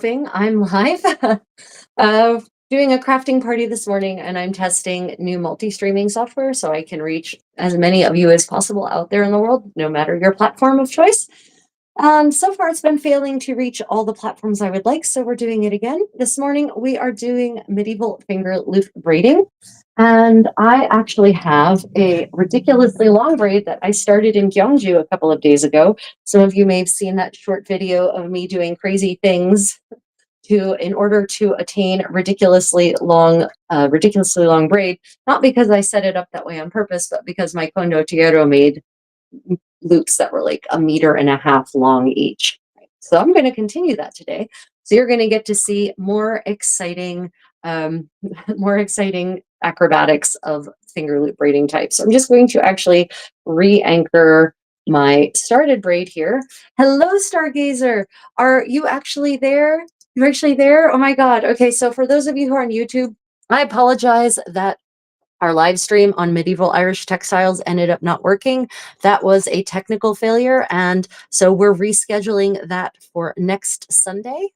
I'm live doing a crafting party this morning, and I'm testing new multi-streaming software so I can reach as many of you as possible out there in the world, no matter your platform of choice. So far, it's been failing to reach all the platforms I would like, so we're doing it again. This morning, we are doing medieval finger loop braiding, and I actually have a ridiculously long braid that I started in Gyeongju a couple of days ago. Some of you may have seen that short video of me doing crazy things in order to attain ridiculously long braid, not because I set it up that way on purpose, but because my condottiero made loops that were like 1.5 meters long each. So I'm going to continue that today. So you're going to get to see more exciting, more exciting acrobatics of finger loop braiding types. So I'm just going to actually re-anchor my started braid here. Hello, Stargazer. Are you actually there? You're actually there? Oh my God. Okay, so for those of you who are on YouTube, I apologize that our live stream on medieval Irish textiles ended up not working. That was a technical failure, and so we're rescheduling that for next Sunday.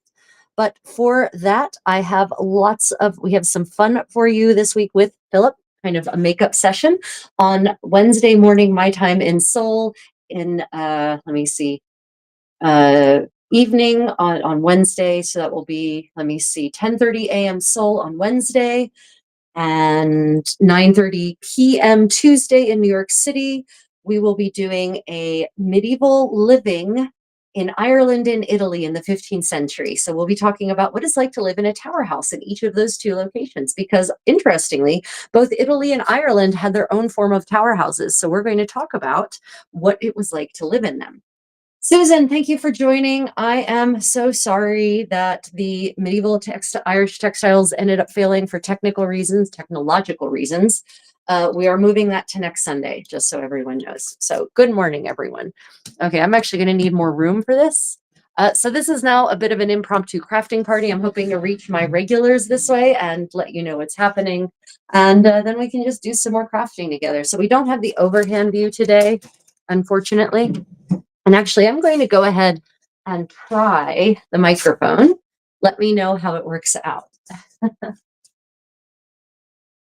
But for that, we have some fun for you this week with Philip, kind of a makeup session on Wednesday morning, my time in Seoul, in, evening on Wednesday. So that will be, 10:30 a.m. Seoul on Wednesday and 9:30 p.m. Tuesday in New York City. We will be doing a medieval living in Ireland and Italy in the 15th century. So we'll be talking about what it's like to live in a tower house in each of those two locations, because interestingly, both Italy and Ireland had their own form of tower houses. So we're going to talk about what it was like to live in them. Susan, thank you for joining. I am so sorry that the medieval Irish textiles ended up failing for technological reasons. We are moving that to next Sunday, just so everyone knows. So good morning, everyone. Okay, I'm actually going to need more room for this. So this is now a bit of an impromptu crafting party. I'm hoping to reach my regulars this way and let you know what's happening. And then we can just do some more crafting together. So we don't have the overhand view today, unfortunately. And actually, I'm going to go ahead and try the microphone. Let me know how it works out.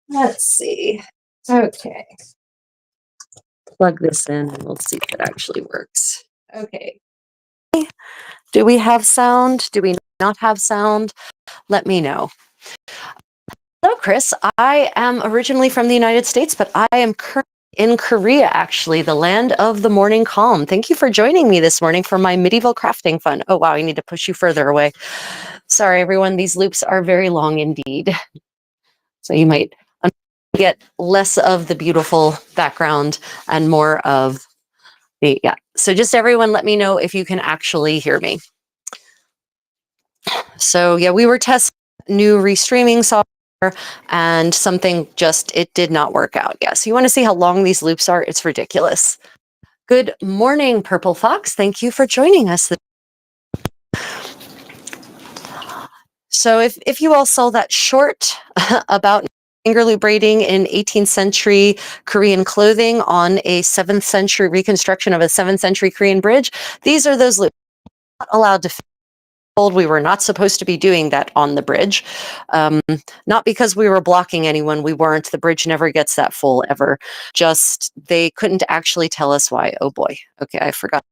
Let's see. Okay. Plug this in and we'll see if it actually works. Okay. Do we have sound? Do we not have sound? Let me know. Hello, Chris. I am originally from the United States, but I am currently in Korea, actually, the land of the morning calm. Thank you for joining me this morning for my medieval crafting fun. Oh, wow, I need to push you further away. Sorry, everyone, these loops are very long indeed. So you might get less of the beautiful background and more of the, yeah. So just everyone let me know if you can actually hear me. So yeah, we were testing new restreaming software and it did not work out. Yeah, so you want to see how long these loops are? It's ridiculous. Good morning, Purple Fox. Thank you for joining us. So if you all saw that short about fingerloop braiding in 18th century Korean clothing on a 7th century reconstruction of a 7th century Korean bridge, these are those loops. Not allowed to told we were not supposed to be doing that on the bridge. Not because we were blocking anyone, we weren't. The bridge never gets that full ever. Just they couldn't actually tell us why. Oh boy. Okay, I forgot.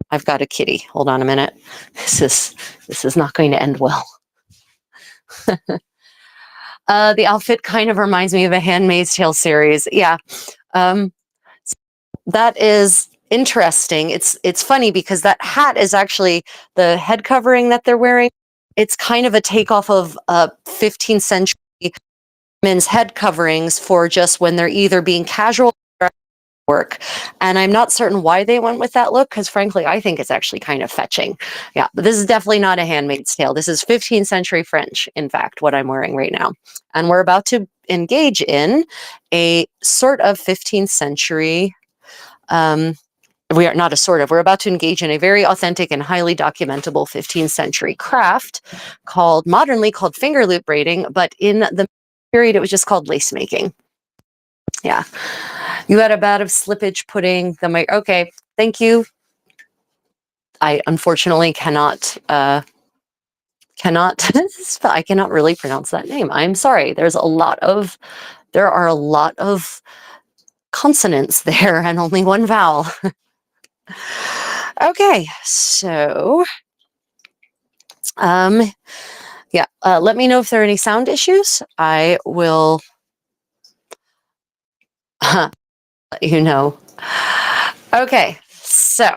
I've got a kitty. Hold on a minute. This is not going to end well. The outfit kind of reminds me of a Handmaid's Tale series. Yeah. That is interesting. It's funny because that hat is actually the head covering that they're wearing. It's kind of a takeoff of 15th century men's head coverings for just when they're either being casual or at work. And I'm not certain why they went with that look, because frankly, I think it's actually kind of fetching. Yeah, but this is definitely not a Handmaid's Tale. This is 15th century French, in fact, what I'm wearing right now. And we're about to engage in a sort of 15th century we're about to engage in a very authentic and highly documentable 15th century craft modernly called finger loop braiding, but in the period it was just called lace making. Yeah. You had a bout of slippage putting the mic. Okay, thank you. I unfortunately cannot I cannot really pronounce that name. I'm sorry. There are a lot of consonants there and only one vowel. Okay, so yeah, let me know if there are any sound issues. I will let you know. Okay, so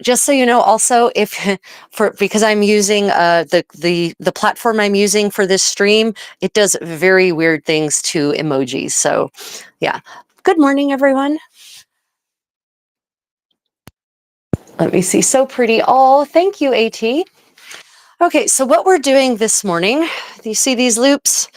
just so you know, also because I'm using the platform I'm using for this stream, it does very weird things to emojis. So, yeah. Good morning, everyone. Let me see. So pretty. Oh, thank you, AT. Okay, so what we're doing this morning, you see these loops?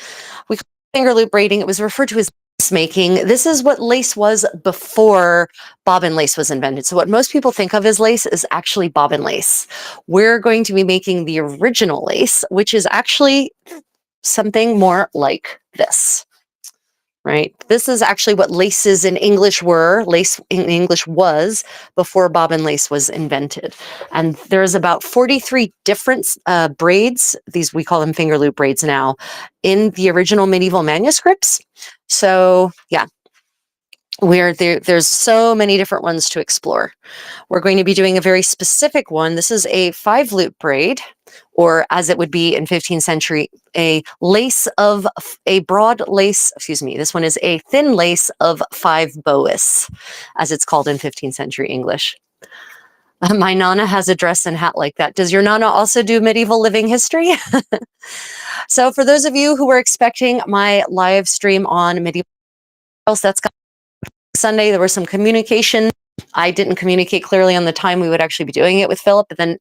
We call it finger loop braiding. It was referred to as lace making. This is what lace was before bobbin lace was invented. So what most people think of as lace is actually bobbin lace. We're going to be making the original lace, which is actually something more like this. Right? This is actually what laces in English were. Lace in English was before bobbin lace was invented. And there's about 43 different braids. These, we call them finger loop braids now, in the original medieval manuscripts. So yeah, there's so many different ones to explore. We're going to be doing a very specific one. This is a 5-loop braid, or as it would be in 15th century, a broad lace, excuse me, this one is a thin lace of 5 boas, as it's called in 15th century English. My Nana has a dress and hat like that. Does your Nana also do medieval living history? So for those of you who were expecting my live stream on medieval, that's Sunday. There was some communication. I didn't communicate clearly on the time we would actually be doing it with Philip, but then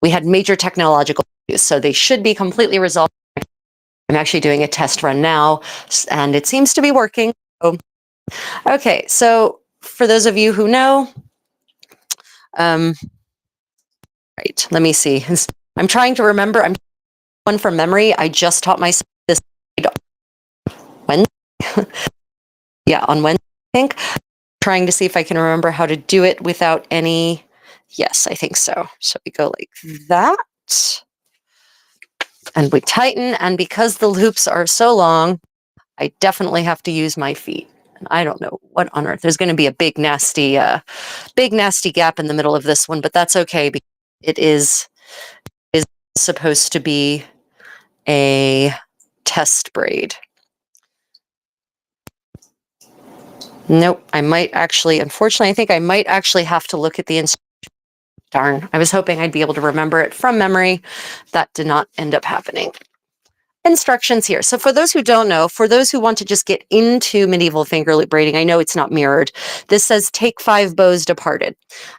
we had major technological issues, so they should be completely resolved. I'm actually doing a test run now, and it seems to be working. Okay, so for those of you who know, right, let me see. I'm trying to remember. I'm one from memory. I just taught myself this Wednesday. Yeah, on Wednesday, I think. Trying to see if I can remember how to do it without any. Yes, I think so. So we go like that. And we tighten, and because the loops are so long, I definitely have to use my feet. And I don't know what on earth. There's going to be a big nasty gap in the middle of this one, but that's okay because it is supposed to be a test braid. Nope, unfortunately, I think I might actually have to look at the instructions. Darn, I was hoping I'd be able to remember it from memory. That did not end up happening. Instructions here. So for those who don't know, for those who want to just get into medieval finger loop braiding, I know it's not mirrored. This says take 5 bows departed.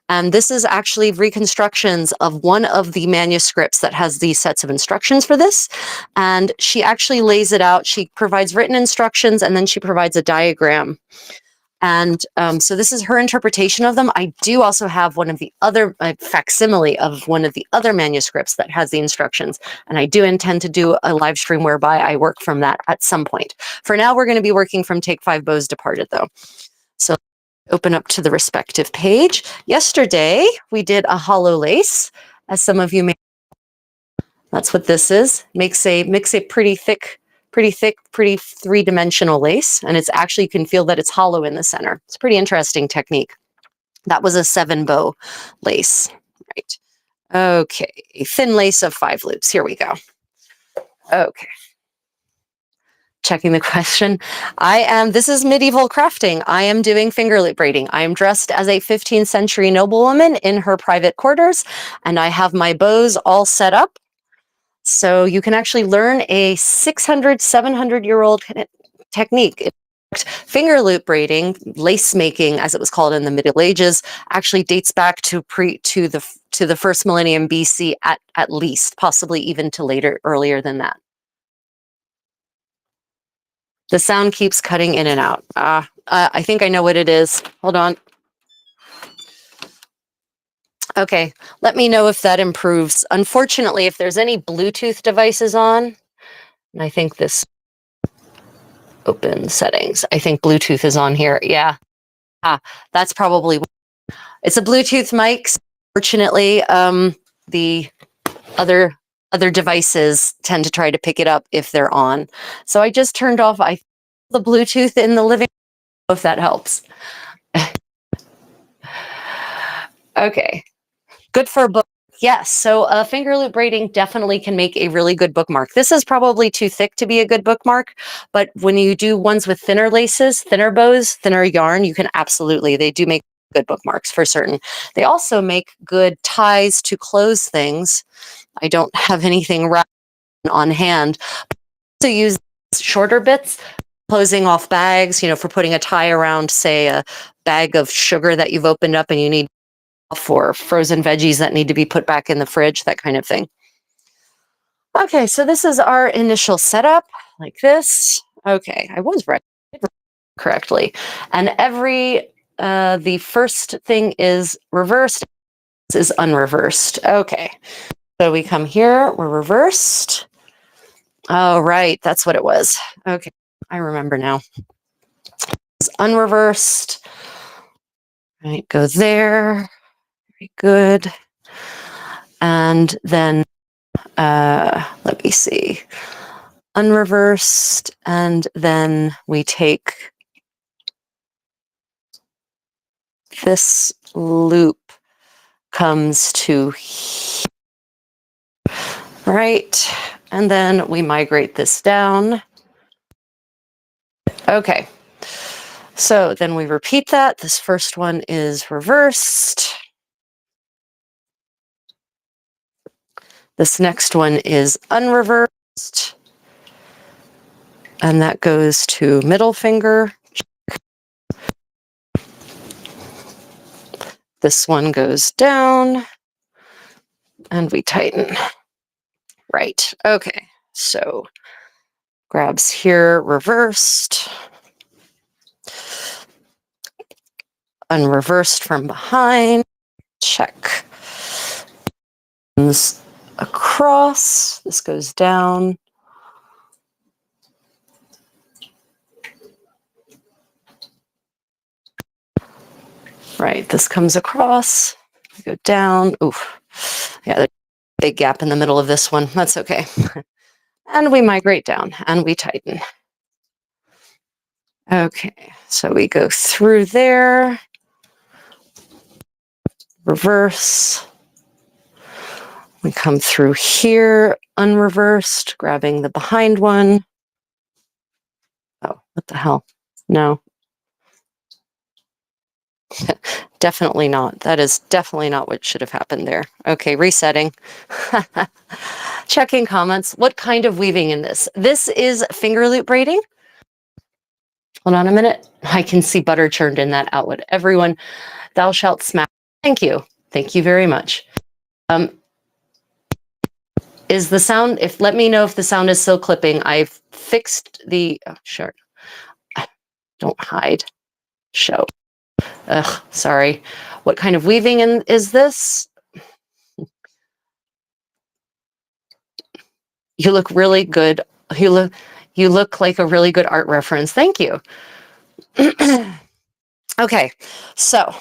And this is actually reconstructions of one of the manuscripts that has these sets of instructions for this. And she actually lays it out. She provides written instructions, and then she provides a diagram. And so this is her interpretation of them. I do also have one of the other facsimile of one of the other manuscripts that has the instructions. And I do intend to do a live stream whereby I work from that at some point. For now, we're going to be working from Take 5 Bows Departed, though. So open up to the respective page. Yesterday, we did a hollow lace, as some of you may. That's what this is. Makes a pretty thick, pretty 3-dimensional lace. And it's actually, you can feel that it's hollow in the center. It's a pretty interesting technique. That was a 7-bow lace, right? Okay, a thin lace of 5 loops. Here we go. Okay. Checking the question. This is medieval crafting. I am doing finger loop braiding. I am dressed as a 15th century noblewoman in her private quarters, and I have my bows all set up. So you can actually learn a 600, 700-year-old technique. Finger loop braiding, lace making, as it was called in the Middle Ages, actually dates back to the first millennium BC at least, possibly even to earlier than that. The sound keeps cutting in and out. I think I know what it is. Hold on. Okay, let me know if that improves. Unfortunately, if there's any Bluetooth devices on, and I think this open settings, I think Bluetooth is on here. Yeah, that's probably, it's a Bluetooth mic. Fortunately, the other other devices tend to try to pick it up if they're on. So I just turned off the Bluetooth in the living room, if that helps. Okay, good for a book. Yes, so Fingerloop braiding definitely can make a really good bookmark. This is probably too thick to be a good bookmark, but when you do ones with thinner laces, thinner bows, thinner yarn, you can absolutely, they do make good bookmarks for certain. They also make good ties to close things. I don't have anything wrapped on hand. To use shorter bits, closing off bags, you know, for putting a tie around, say, a bag of sugar that you've opened up and you need for frozen veggies that need to be put back in the fridge, that kind of thing. Okay, so this is our initial setup, like this. Okay, I was read correctly. And the first thing is reversed, this is unreversed. Okay, so we come here, we're reversed. Oh, right, that's what it was. Okay, I remember now. It's unreversed. Right, go there. Very good. And then let me see. Unreversed, and then we take this loop comes to here, right? And then we migrate this down. Okay, so then we repeat that. This first one is reversed. This next one is unreversed. And that goes to middle finger. This one goes down. And we tighten. Right, okay, so grabs here, reversed. Unreversed from behind, check. Comes across, this goes down. Right, this comes across, go down. Oof, yeah, there's a big gap in the middle of this one. That's okay. And we migrate down and we tighten. Okay, so we go through there, reverse. We come through here, unreversed, grabbing the behind one. Oh, what the hell? No. Definitely not. That is definitely not what should have happened there. Okay, resetting. Checking comments. What kind of weaving in this? This is Fingerloop braiding. Hold on a minute. I can see butter churned in that outlet. Everyone, thou shalt smack. Thank you. Thank you very much. Is the sound, let me know if the sound is still clipping. I've fixed the, oh, sure. Don't hide. Show. Ugh, sorry. What kind of weaving is this? You look really good. You look like a really good art reference. Thank you. Okay, so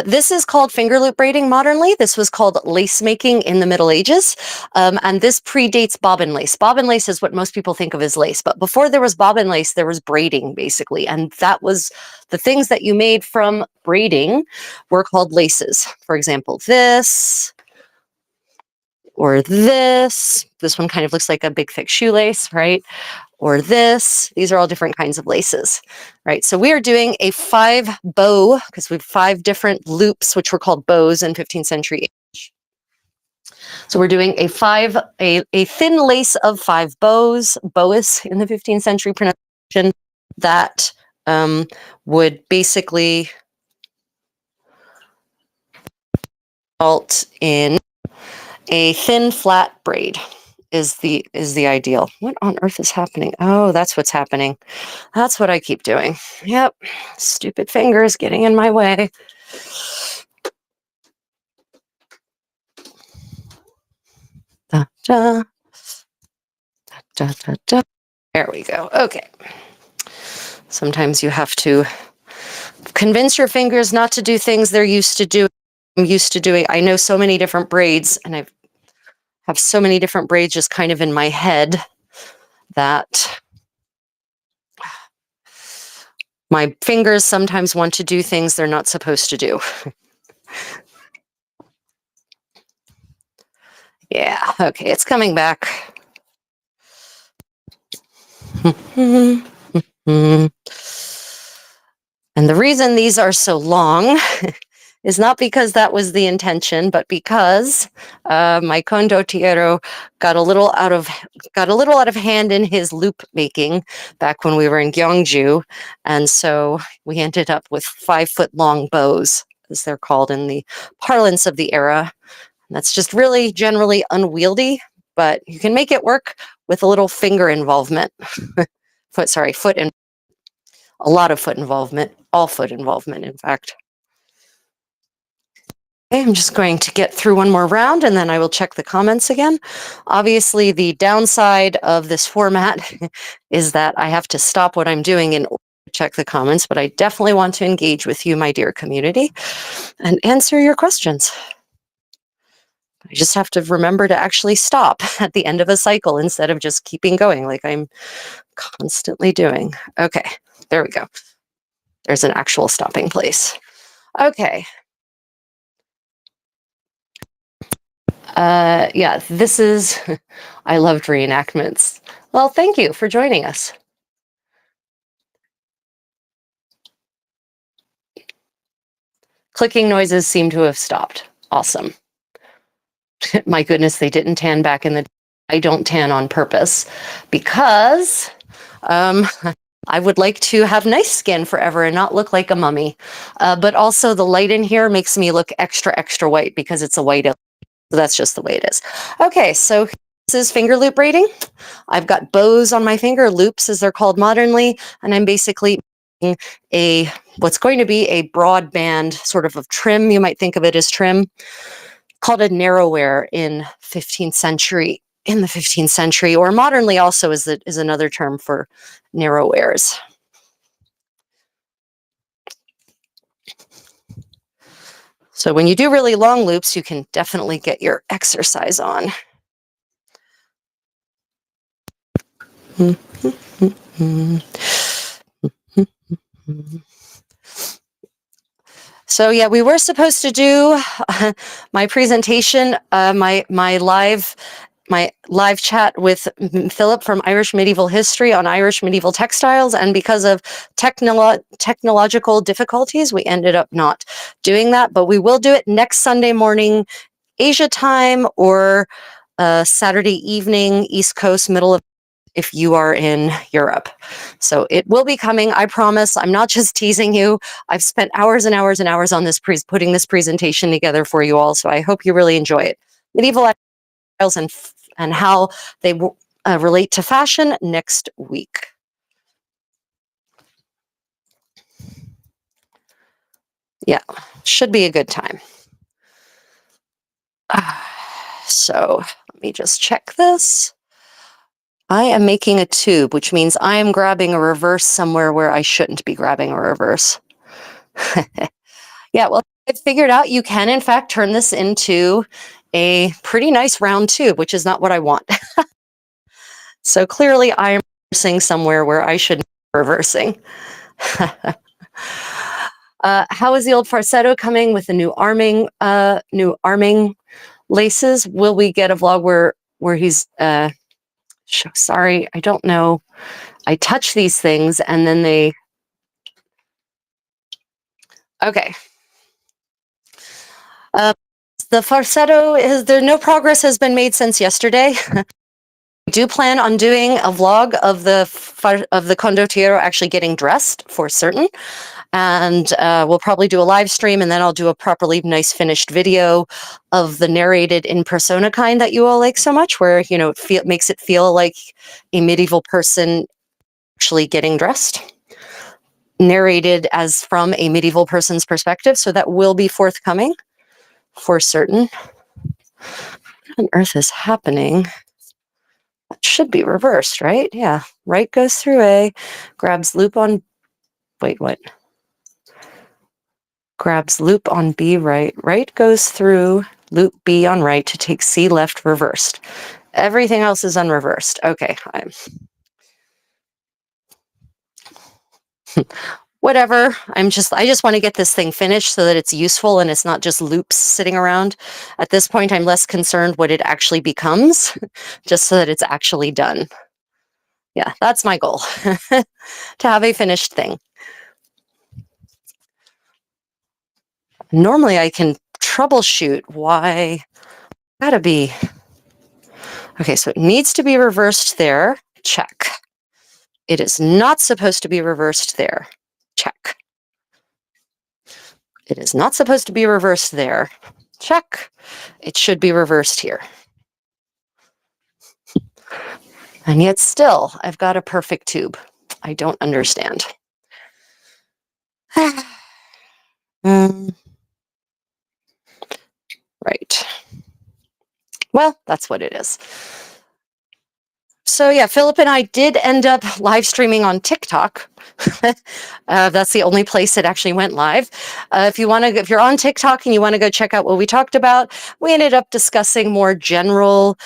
this is called Fingerloop braiding modernly. This was called lace making in the Middle Ages. And this predates bobbin lace. Bobbin lace is what most people think of as lace. But before there was bobbin lace, there was braiding, basically. And that was the things that you made from braiding were called laces. For example, this or this. This one kind of looks like a big thick shoelace, right? Or this. These are all different kinds of laces, right? So we are doing a 5 bow, because we have 5 different loops, which were called bows in 15th century English. So we're doing a thin lace of 5 bows, boas in the 15th century pronunciation, that would basically result in a thin flat braid. Is the ideal. What on earth is happening? Oh, that's what's happening. That's what I keep doing. Yep. Stupid fingers getting in my way. Da, da. Da, da, da. There we go. Okay. Sometimes you have to convince your fingers not to do things they're used to doing. I'm used to doing. I know so many different braids, and I've have so many different braids just kind of in my head that my fingers sometimes want to do things they're not supposed to do. Yeah, okay, it's coming back. And the reason these are so long is not because that was the intention, but because my condottiero got a little out of hand in his loop making back when we were in Gyeongju, and so we ended up with 5-foot long bows, as they're called in the parlance of the era. And that's just really generally unwieldy, but you can make it work with a little finger involvement. foot and a lot of foot involvement, all foot involvement, in fact. Okay, I'm just going to get through one more round and then I will check the comments again. Obviously, the downside of this format is that I have to stop what I'm doing in order to check the comments, but I definitely want to engage with you, my dear community, and answer your questions. I just have to remember to actually stop at the end of a cycle instead of just keeping going like I'm constantly doing. Okay, there we go. There's an actual stopping place. Okay. Yeah, this is, I loved reenactments. Well, thank you for joining us. Clicking noises seem to have stopped. Awesome. My goodness, they didn't tan back in the day. I don't tan on purpose because I would like to have nice skin forever and not look like a mummy. But also the light in here makes me look extra, extra white because it's a white. So that's just the way it is. Okay, so this is finger loop braiding. I've got bows on my finger, loops as they're called modernly, and I'm basically making what's going to be a broad band sort of trim. You might think of it as trim, called a narrow-wear in the 15th century, or modernly also is another term for narrow-wears. So when you do really long loops, you can definitely get your exercise on. So yeah, we were supposed to do my presentation, my live chat with Philip from Irish Medieval History on Irish medieval textiles, and because of technological difficulties, we ended up not doing that. But we will do it next Sunday morning, Asia time, or Saturday evening, East Coast, middle of, if you are in Europe. So it will be coming, I promise. I'm not just teasing you. I've spent hours and hours and hours on this putting this presentation together for you all, so I hope you really enjoy it. Medieval textiles and how they relate to fashion next week. Yeah, should be a good time. So let me just check this. I am making a tube, which means I am grabbing a reverse somewhere where I shouldn't be grabbing a reverse. Yeah, well, I figured out you can, in fact, turn this into a pretty nice round tube, which is not what I want. So clearly I am reversing somewhere where I shouldn't be reversing. How is the old farsetto coming with the new arming laces? Will we get a vlog where he's sorry, I don't know. I touch these things and then they... Okay. The farsetto no progress has been made since yesterday. We do plan on doing a vlog of the condottiero actually getting dressed for certain. And we'll probably do a live stream, and then I'll do a properly nice finished video of the narrated in persona kind that you all like so much, where, you know, it makes it feel like a medieval person actually getting dressed, narrated as from a medieval person's perspective. So that will be forthcoming for certain. What on earth is happening? That should be reversed, right? Yeah, right goes through A, grabs loop on, wait, what? Grabs loop on B, right goes through loop B on right to take C left reversed. Everything else is unreversed. Okay, whatever. I just want to get this thing finished so that it's useful and it's not just loops sitting around. At this point, I'm less concerned what it actually becomes, just so that it's actually done. Yeah, that's my goal, to have a finished thing. Normally I can troubleshoot why. Gotta be. Okay, so it needs to be reversed there. Check. It is not supposed to be reversed there. Check. It is not supposed to be reversed there. Check. It should be reversed here. And yet still, I've got a perfect tube. I don't understand. Right. Well, that's what it is. So yeah, Philip and I did end up live streaming on TikTok. That's the only place it actually went live. If you're on TikTok and you want to go check out what we talked about, we ended up discussing more general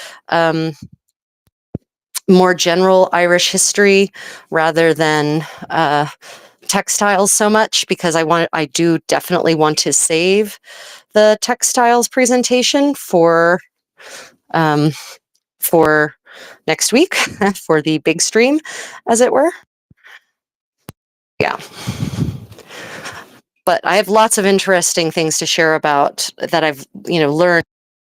Irish history rather than textiles so much, because I do definitely want to save the textiles presentation for next week for the big stream, as it were. Yeah. But I have lots of interesting things to share about that I've learned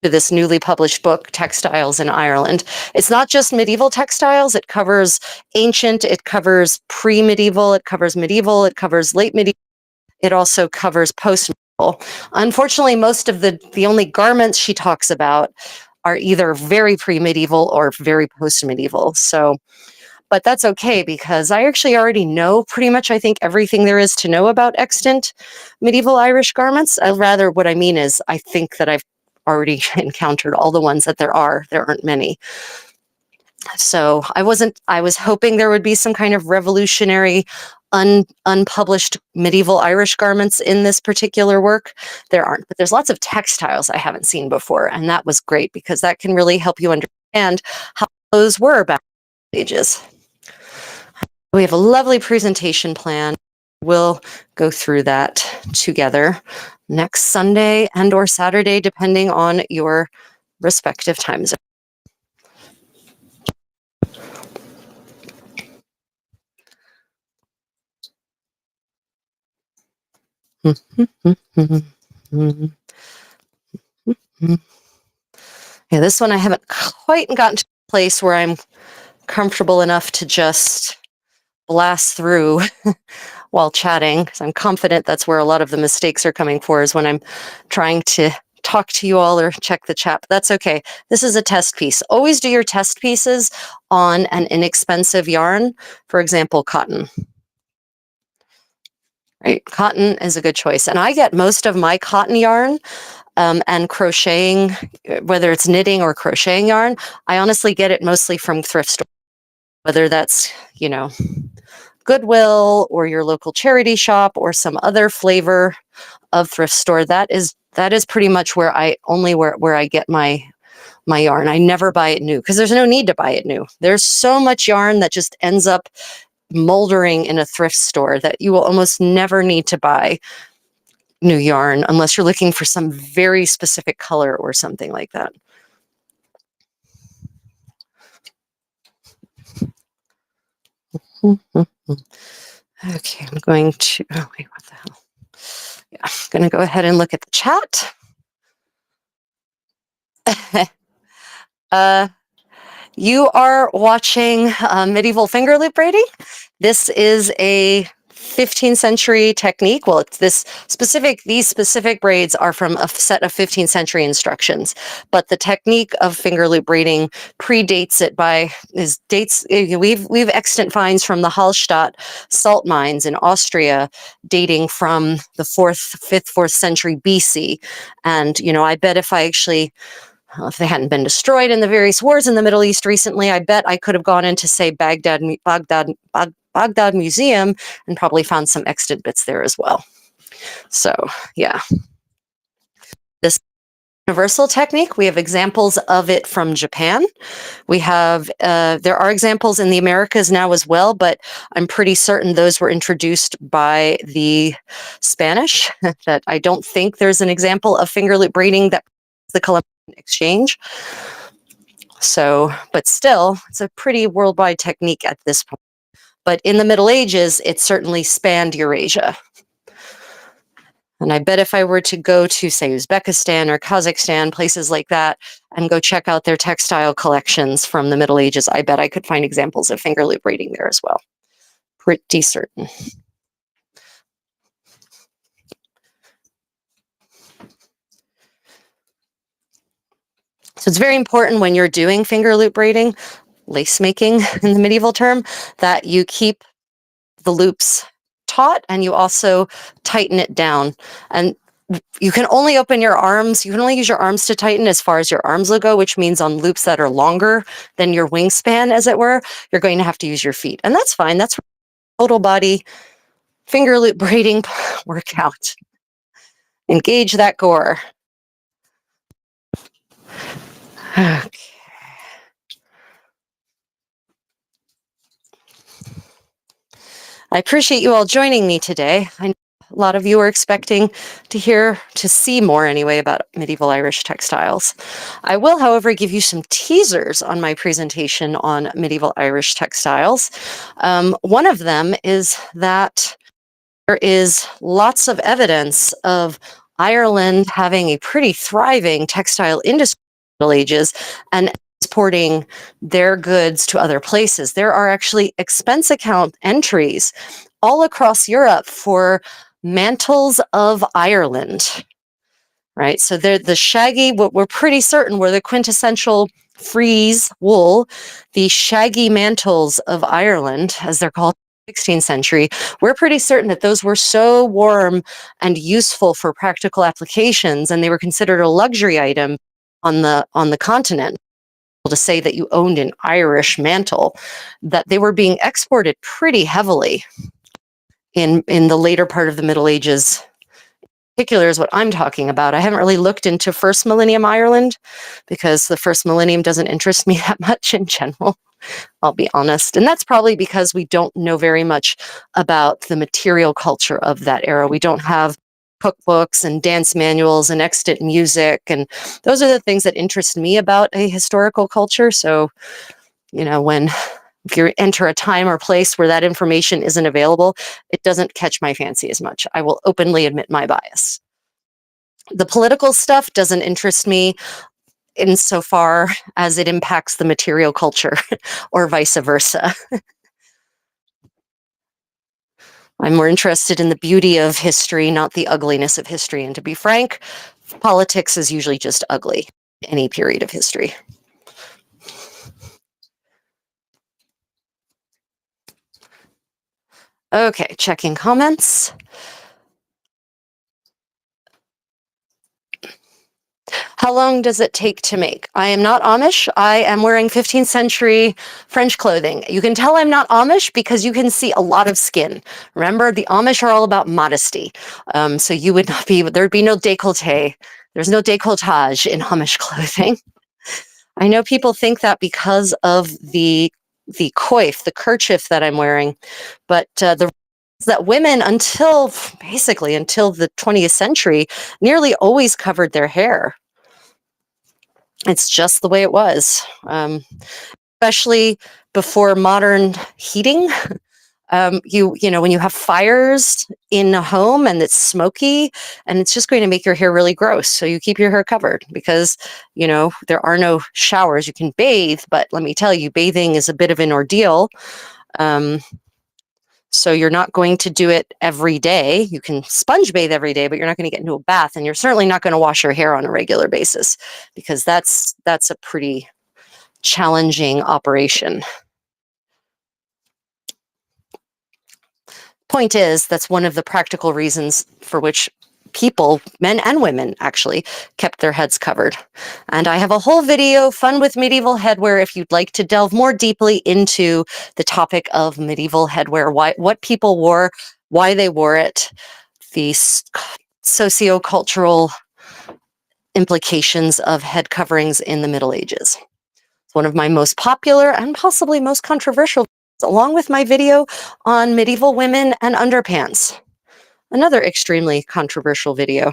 through this newly published book, Textiles in Ireland. It's not just medieval textiles. It covers ancient, it covers pre-medieval, it covers medieval, it covers late medieval. It also covers post-medieval. Unfortunately, most of the only garments she talks about are either very pre-medieval or very post-medieval. So, but that's okay, because I actually already know pretty much, I think, everything there is to know about extant medieval Irish garments. What I mean is, I think that I've already encountered all the ones that there are. There aren't many. So I was hoping there would be some kind of revolutionary unpublished medieval Irish garments in this particular work. There aren't, but there's lots of textiles I haven't seen before, and that was great, because that can really help you understand how clothes were back in the ages. We have a lovely presentation plan. We'll go through that together next Sunday and or Saturday, depending on your respective time zone. Yeah, this one I haven't quite gotten to a place where I'm comfortable enough to just blast through while chatting, because I'm confident that's where a lot of the mistakes are coming for, is when I'm trying to talk to you all or check the chat. But that's okay. This is a test piece. Always do your test pieces on an inexpensive yarn, for example, cotton. Right? Cotton is a good choice. And I get most of my cotton yarn and crocheting, whether it's knitting or crocheting yarn, I honestly get it mostly from thrift stores, whether that's, Goodwill or your local charity shop or some other flavor of thrift store. That is pretty much where I get my yarn. I never buy it new, because there's no need to buy it new. There's so much yarn that just ends up moldering in a thrift store that you will almost never need to buy new yarn unless you're looking for some very specific color or something like that. Okay, I'm going to, oh wait, what the hell? Yeah, I'm going to go ahead and look at the chat. You are watching medieval fingerloop braiding. This is a 15th century technique. Well, it's these specific braids are from a set of 15th century instructions, but the technique of fingerloop braiding predates it we've extant finds from the Hallstatt salt mines in Austria dating from the 4th century BC. And, I bet if they hadn't been destroyed in the various wars in the Middle East recently, I bet I could have gone into, say, Baghdad Museum and probably found some extant bits there as well. So, yeah. This universal technique. We have examples of it from Japan. We have, there are examples in the Americas now as well, but I'm pretty certain those were introduced by the Spanish, that I don't think there's an example of finger loop braiding that the Colombian exchange. So, but still, it's a pretty worldwide technique at this point. But in the Middle Ages, it certainly spanned Eurasia. And I bet if I were to go to, say, Uzbekistan or Kazakhstan, places like that, and go check out their textile collections from the Middle Ages, I bet I could find examples of finger loop braiding there as well. Pretty certain. So it's very important when you're doing finger loop braiding, lace making in the medieval term, that you keep the loops taut and you also tighten it down. And you can only open your arms, you can only use your arms to tighten as far as your arms will go, which means on loops that are longer than your wingspan, as it were, you're going to have to use your feet. And that's fine. That's total body finger loop braiding workout. Engage that core. Okay. I appreciate you all joining me today. I know a lot of you are expecting to see more anyway about medieval Irish textiles. I will, however, give you some teasers on my presentation on medieval Irish textiles. One of them is that there is lots of evidence of Ireland having a pretty thriving textile industry in the Middle Ages and exporting their goods to other places. There are actually expense account entries all across Europe for mantles of Ireland, right? So they're the shaggy, what we're pretty certain were the quintessential frieze wool, the shaggy mantles of Ireland, as they're called in the 16th century. We're pretty certain that those were so warm and useful for practical applications, and they were considered a luxury item on the continent. To say that you owned an Irish mantle, that they were being exported pretty heavily in the later part of the Middle Ages. In particular is what I'm talking about. I haven't really looked into first millennium Ireland because the first millennium doesn't interest me that much in general, I'll be honest. And that's probably because we don't know very much about the material culture of that era. We don't have cookbooks and dance manuals and extant music, and those are the things that interest me about a historical culture. So, you know, if you enter a time or place where that information isn't available, it doesn't catch my fancy as much. I will openly admit my bias. The political stuff doesn't interest me insofar as it impacts the material culture or vice versa. I'm more interested in the beauty of history, not the ugliness of history. And to be frank, politics is usually just ugly, any period of history. Okay, checking comments. How long does it take to make? I am not Amish. I am wearing 15th century French clothing. You can tell I'm not Amish because you can see a lot of skin. Remember, the Amish are all about modesty. So you would not be, there'd be no décolleté. There's no décolletage in Amish clothing. I know people think that because of the coif, the kerchief that I'm wearing, but that women basically until the 20th century nearly always covered their hair. It's just the way it was, especially before modern heating. You know, when you have fires in a home and it's smoky, and it's just going to make your hair really gross. So you keep your hair covered because, you know, there are no showers. You can bathe, but let me tell you, bathing is a bit of an ordeal. So you're not going to do it every day. You can sponge bathe every day, but you're not going to get into a bath, and you're certainly not going to wash your hair on a regular basis because that's a pretty challenging operation. Point is, that's one of the practical reasons for which people, men and women actually, kept their heads covered. And I have a whole video, Fun with Medieval Headwear, if you'd like to delve more deeply into the topic of medieval headwear, what people wore, why they wore it, the socio-cultural implications of head coverings in the Middle Ages. It's one of my most popular and possibly most controversial, along with my video on medieval women and underpants. Another extremely controversial video.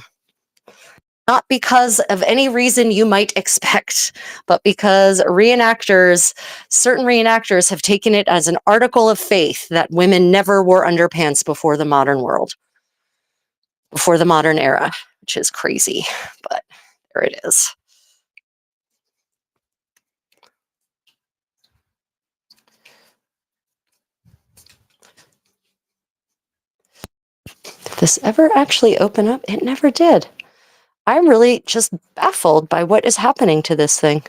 Not because of any reason you might expect, but because certain reenactors have taken it as an article of faith that women never wore underpants before the modern world, before the modern era, which is crazy, but there it is. Did this ever actually open up? It never did. I'm really just baffled by what is happening to this thing.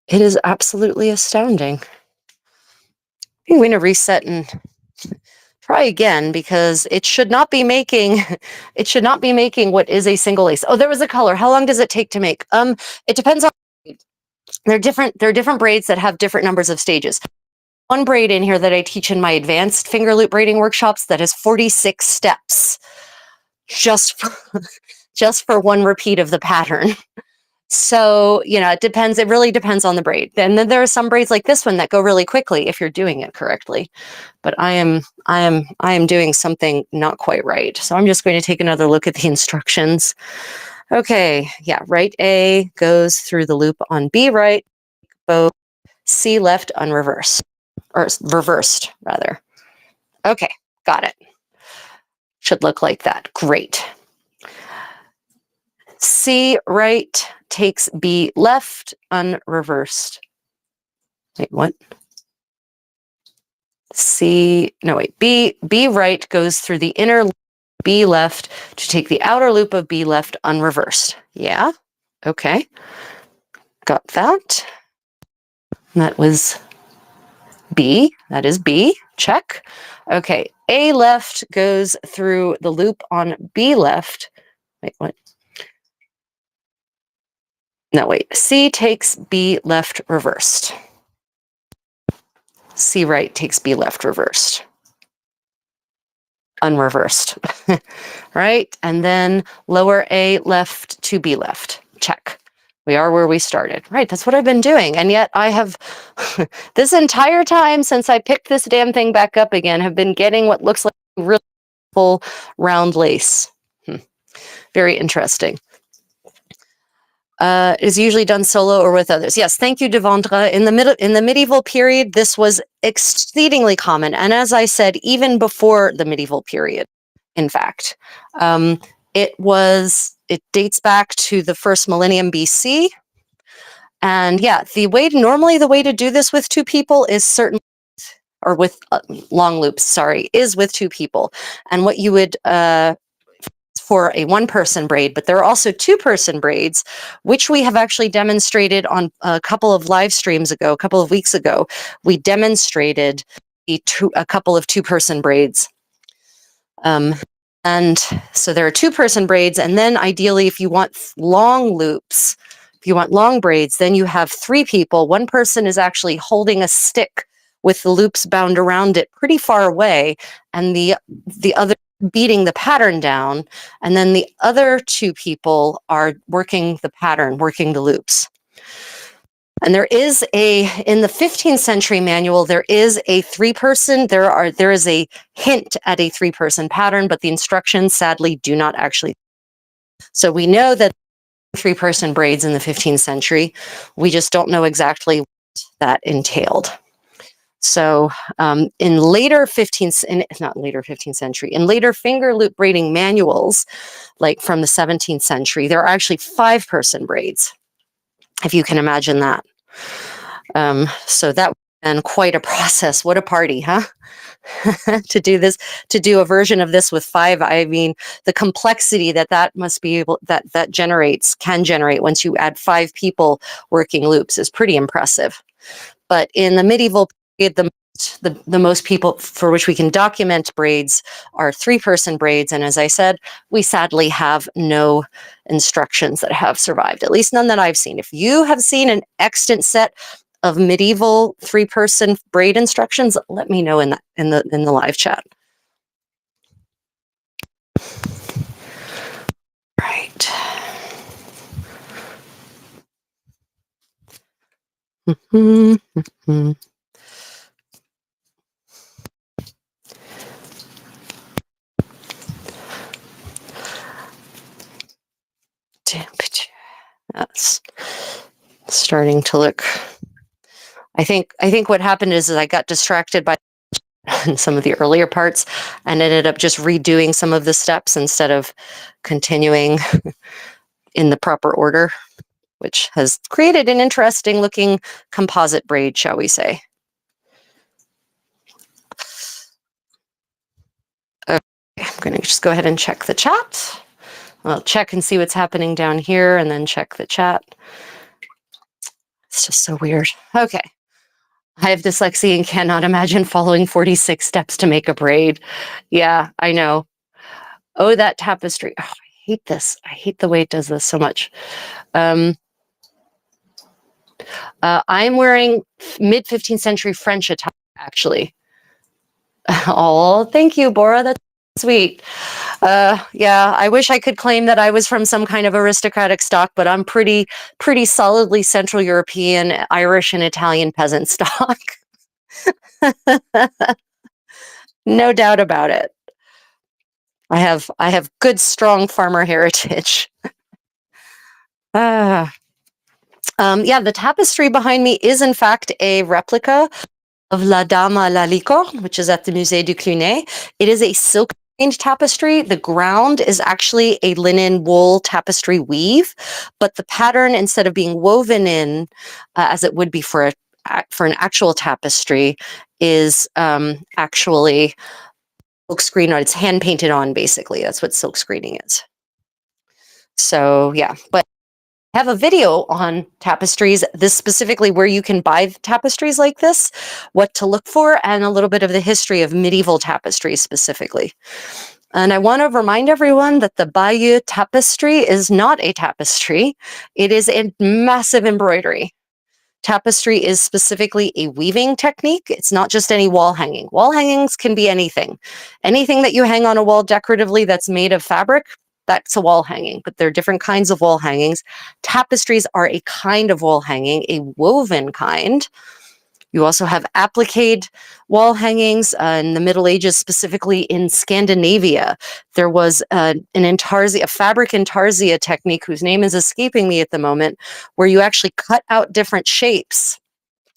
It is absolutely astounding. I'm going to reset and try again because it should not be making what is a single lace. Oh, there was a color. How long does it take to make? It depends on. There are different braids that have different numbers of stages. One braid in here that I teach in my advanced Fingerloop braiding workshops that has 46 steps just for one repeat of the pattern. So, it depends. It really depends on the braid. And then there are some braids like this one that go really quickly if you're doing it correctly. But I am doing something not quite right. So I'm just going to take another look at the instructions. Okay, yeah, right A goes through the loop on B right, both C left unreversed, or reversed rather. Okay, got it. Should look like that. Great. C right takes B left unreversed. Wait, what? B right goes through the inner loop of B left to take the outer loop of B left unreversed. Yeah, okay. Got that. That was B. That is B. Check. Okay, A left goes through the loop on B left. Wait, what? No, wait. C takes B left reversed. C right takes B left reversed. Unreversed. Right? And then lower A left to B left. Check. We are where we started. Right, that's what I've been doing. And yet I have, this entire time since I picked this damn thing back up again, have been getting what looks like really full round lace. Very interesting. Is usually done solo or with others. Yes, thank you, Devendra. In the medieval period, this was exceedingly common. And as I said, even before the medieval period, in fact, it dates back to the first millennium BC. And yeah, normally the way to do this with two people is certainly, or with long loops, sorry, is with two people. And what you would, for a one-person braid, but there are also two-person braids, which we have actually demonstrated on a couple of live streams ago, a couple of weeks ago. We demonstrated a couple of two-person braids. And so there are two-person braids, and then ideally, if you want long loops, if you want long braids, then you have three people. One person is actually holding a stick with the loops bound around it pretty far away, and the other beating the pattern down, and then the other two people are working the pattern, working the loops. And there is in the 15th century manual, there is a three-person, there is a hint at a three-person pattern, but the instructions sadly do not actually. So we know that three-person braids in the 15th century, we just don't know exactly what that entailed. So in later 15th century, in later finger loop braiding manuals, like from the 17th century, there are actually five-person braids, if you can imagine that. So that would have been quite a process. What a party, huh? to do a version of this with five. I mean, the complexity that must be able, that can generate once you add five people working loops is pretty impressive. But in the medieval period, the most people for which we can document braids are three-person braids. And as I said, we sadly have no instructions that have survived, at least none that I've seen. If you have seen an extant set of medieval three-person braid instructions, let me know in the live chat. Right. That's starting to look. I think what happened is I got distracted by some of the earlier parts and ended up just redoing some of the steps instead of continuing in the proper order, which has created an interesting looking composite braid, shall we say. Okay, I'm going to just go ahead and check the chat. I'll check and see what's happening down here and then check the chat. It's just so weird. Okay. I have dyslexia and cannot imagine following 46 steps to make a braid. Yeah, I know. Oh, that tapestry. Oh, I hate this. I hate the way it does this so much. I'm wearing mid-15th century French attire, actually. Oh, thank you, Bora. That's sweet. Yeah, I wish I could claim that I was from some kind of aristocratic stock, but I'm pretty solidly Central European, Irish, and Italian peasant stock. No doubt about it. I have good, strong farmer heritage. Yeah, the tapestry behind me is in fact a replica of La Dame à la Licorne, which is at the Musée du Cluny. It is a silk tapestry. The ground is actually a linen wool tapestry weave, but the pattern, instead of being woven in as it would be for an actual tapestry, is actually silk screen on. It's hand painted on, basically. That's what silk screening is. So yeah, but I have a video on tapestries, this specifically where you can buy tapestries like this, what to look for, and a little bit of the history of medieval tapestries specifically. And I want to remind everyone that the Bayeux tapestry is not a tapestry. It is a massive embroidery. Tapestry is specifically a weaving technique. It's not just any wall hanging. Wall hangings can be anything. Anything that you hang on a wall decoratively that's made of fabric, that's a wall hanging, but there are different kinds of wall hangings. Tapestries are a kind of wall hanging, a woven kind. You also have appliqued wall hangings in the Middle Ages, specifically in Scandinavia. There was an intarsia, a fabric intarsia technique whose name is escaping me at the moment, where you actually cut out different shapes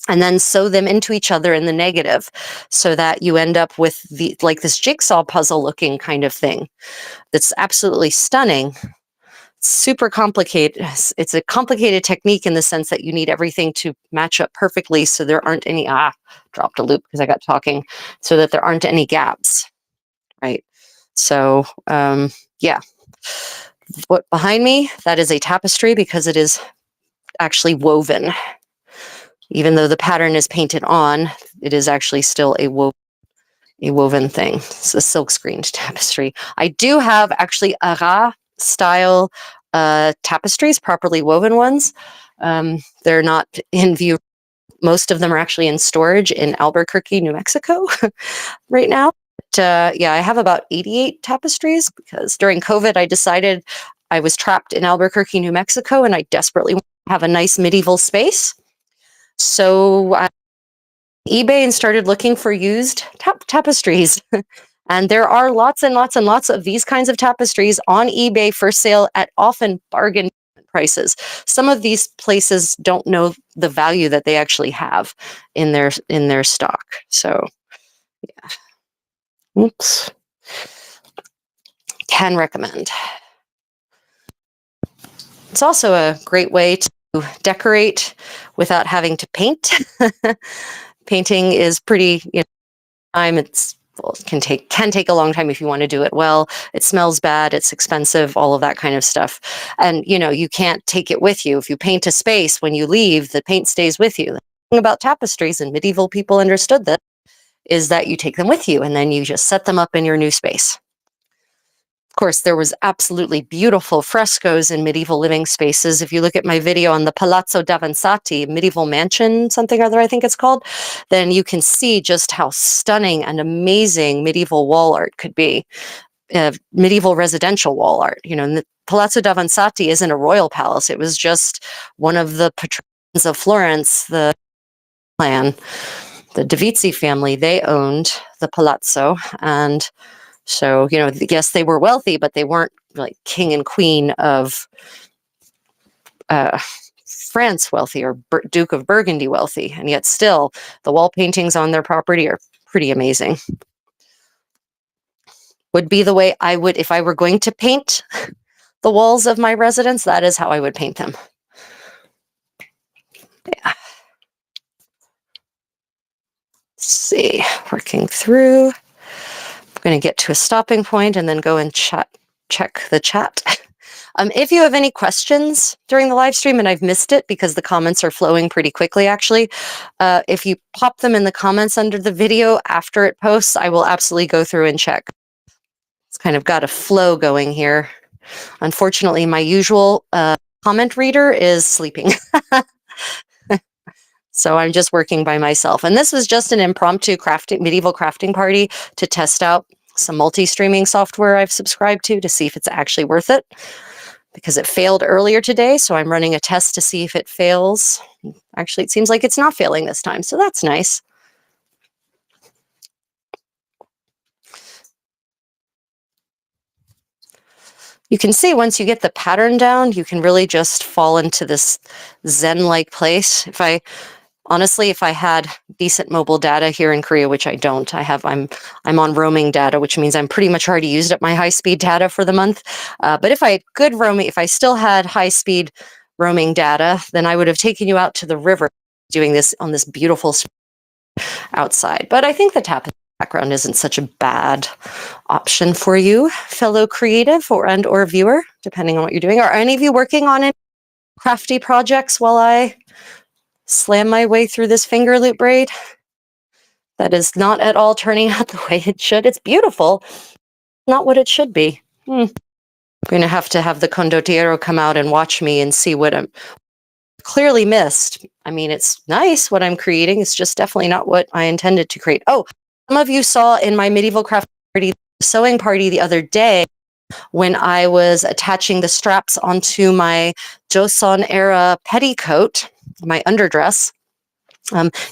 and then sew them into each other in the negative, so that you end up with like this jigsaw puzzle looking kind of thing. That's absolutely stunning. Super complicated. It's a complicated technique in the sense that you need everything to match up perfectly, so there aren't any, dropped a loop because I got talking, so that there aren't any gaps, right? So, yeah. What behind me, that is a tapestry because it is actually woven. Even though the pattern is painted on, it is actually still a woven thing. It's a silk screened tapestry. I do have actually Ara style tapestries, properly woven ones. They're not in view. Most of them are actually in storage in Albuquerque, New Mexico right now. But, yeah, I have about 88 tapestries because during COVID, I decided I was trapped in Albuquerque, New Mexico, and I desperately want to have a nice medieval space. So I eBay and started looking for used tapestries. And there are lots and lots and lots of these kinds of tapestries on eBay for sale at often bargain prices. Some of these places don't know the value that they actually have in their stock. So, yeah. Oops. Can recommend. It's also a great way to decorate without having to paint. Painting is pretty, time. It can take a long time if you want to do it well. It smells bad. It's expensive. All of that kind of stuff. And you can't take it with you. If you paint a space, when you leave, the paint stays with you. The thing about tapestries, and medieval people understood that, is that you take them with you and then you just set them up in your new space. Of course, there was absolutely beautiful frescoes in medieval living spaces. If you look at my video on the Palazzo d'Avanzati, medieval mansion, something or other, I think it's called, then you can see just how stunning and amazing medieval wall art could be. Medieval residential wall art. And the Palazzo d'Avanzati isn't a royal palace. It was just one of the of Florence, the clan, the Davizi family, they owned the palazzo. And so, you know, yes, they were wealthy, but they weren't like king and queen of France wealthy or Duke of Burgundy wealthy. And yet still, the wall paintings on their property are pretty amazing. Would be the way I would, if I were going to paint the walls of my residence, that is how I would paint them. Yeah. Let's see, working through. I'm going to get to a stopping point and then go and check the chat. If you have any questions during the live stream and I've missed it because the comments are flowing pretty quickly, actually, if you pop them in the comments under the video after it posts, I will absolutely go through and check. It's kind of got a flow going here. Unfortunately, my usual comment reader is sleeping. So I'm just working by myself. And this was just an impromptu medieval crafting party to test out some multi-streaming software I've subscribed to see if it's actually worth it, because it failed earlier today. So I'm running a test to see if it fails. Actually, it seems like it's not failing this time. So that's nice. You can see once you get the pattern down, you can really just fall into this Zen-like place. Honestly, if I had decent mobile data here in Korea, which I don't, I'm on roaming data, which means I'm pretty much already used up my high-speed data for the month. But if I had good roaming, if I still had high-speed roaming data, then I would have taken you out to the river doing this on this beautiful outside. But I think the Tapestry background isn't such a bad option for you, fellow creative or viewer, depending on what you're doing. Are any of you working on any crafty projects while I slam my way through this finger loop braid? That is not at all turning out the way it should. It's beautiful, not what it should be. I'm going to have the condottiero come out and watch me and see what I'm clearly missed. I mean, it's nice what I'm creating. It's just definitely not what I intended to create. Oh, some of you saw in my medieval craft party, sewing party the other day, when I was attaching the straps onto my Joseon era petticoat, my underdress.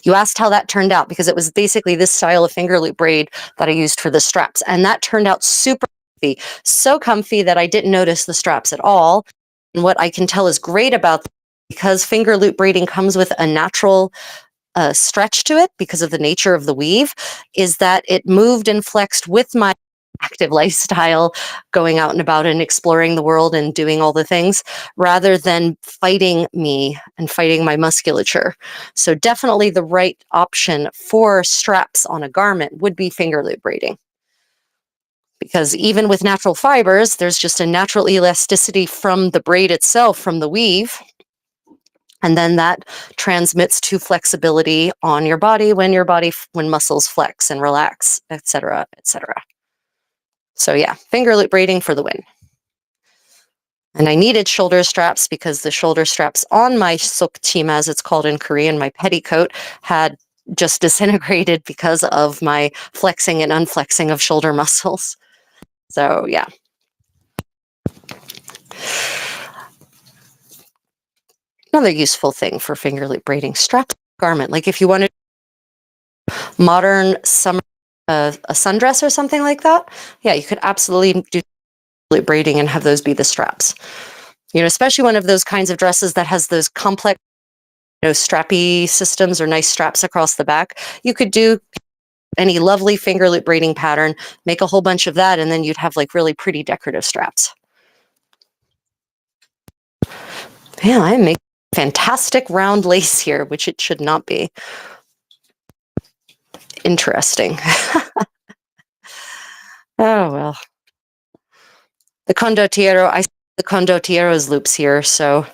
You asked how that turned out because it was basically this style of finger loop braid that I used for the straps. And that turned out super comfy, so comfy that I didn't notice the straps at all. And what I can tell is great about them, because finger loop braiding comes with a natural stretch to it because of the nature of the weave, is that it moved and flexed with my active lifestyle, going out and about and exploring the world and doing all the things, rather than fighting me and fighting my musculature. So definitely the right option for straps on a garment would be finger loop braiding. Because even with natural fibers, there's just a natural elasticity from the braid itself, from the weave. And then that transmits to flexibility on your body when muscles flex and relax, etc., etc. So yeah, finger loop braiding for the win. And I needed shoulder straps because the shoulder straps on my sukchim, as it's called in Korean, my petticoat, had just disintegrated because of my flexing and unflexing of shoulder muscles. So yeah. Another useful thing for finger loop braiding, strap garment. Like if you wanted modern summer, a sundress or something like that, yeah, you could absolutely do loop braiding and have those be the straps. You know, especially one of those kinds of dresses that has those complex, strappy systems or nice straps across the back. You could do any lovely finger loop braiding pattern, make a whole bunch of that, and then you'd have like really pretty decorative straps. Yeah, I make fantastic round lace here, which it should not be. Interesting. Oh, well. The condottiero's loops here, so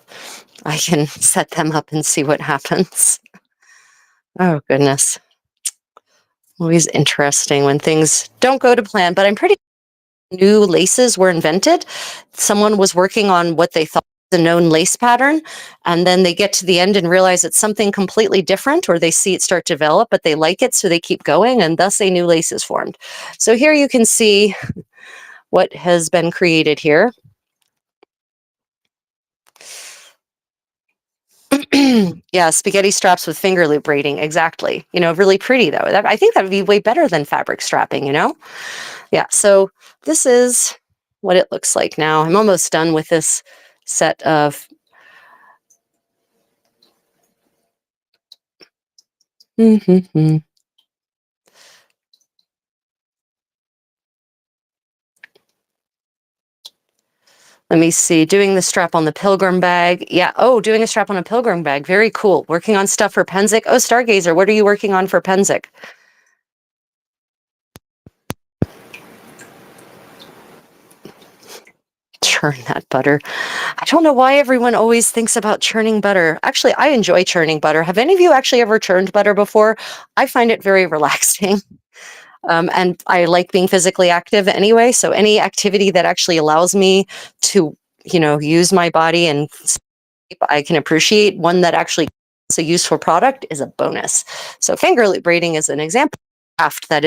I can set them up and see what happens. Oh, goodness. Always interesting when things don't go to plan, but I'm pretty sure new laces were invented. Someone was working on what they thought was a known lace pattern, and then they get to the end and realize it's something completely different, or they see it start to develop, but they like it, so they keep going, and thus a new lace is formed. So here you can see what has been created here. Yeah, spaghetti straps with finger loop braiding. Exactly. Really pretty though. I think that would be way better than fabric strapping. Yeah. So this is what it looks like now. I'm almost done with this set of. Let me see. Doing the strap on the pilgrim bag. Yeah. Oh, doing a strap on a pilgrim bag. Very cool. Working on stuff for Penzik. Oh, Stargazer, what are you working on for Penzik? Churn that butter. I don't know why everyone always thinks about churning butter. Actually, I enjoy churning butter. Have any of you actually ever churned butter before? I find it very relaxing. And I like being physically active anyway. So any activity that actually allows me to, use my body and I can appreciate, one that actually is a useful product, is a bonus. So finger loop braiding is an example of craft that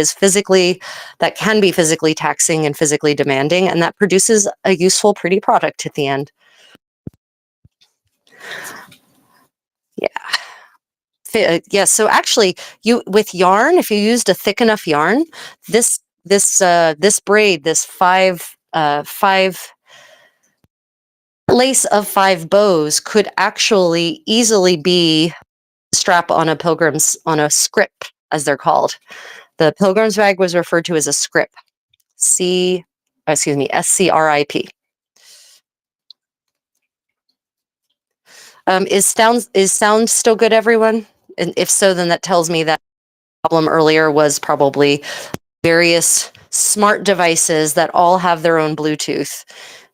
can be physically taxing and physically demanding, and that produces a useful, pretty product at the end. Yeah. So actually, you with yarn, if you used a thick enough yarn, this braid, this five lace of 5 bows, could actually easily be strap on a scrip, as they're called. The pilgrim's bag was referred to as a scrip. SCRIP. Is sound still good, everyone? And if so, then that tells me that the problem earlier was probably various smart devices that all have their own Bluetooth,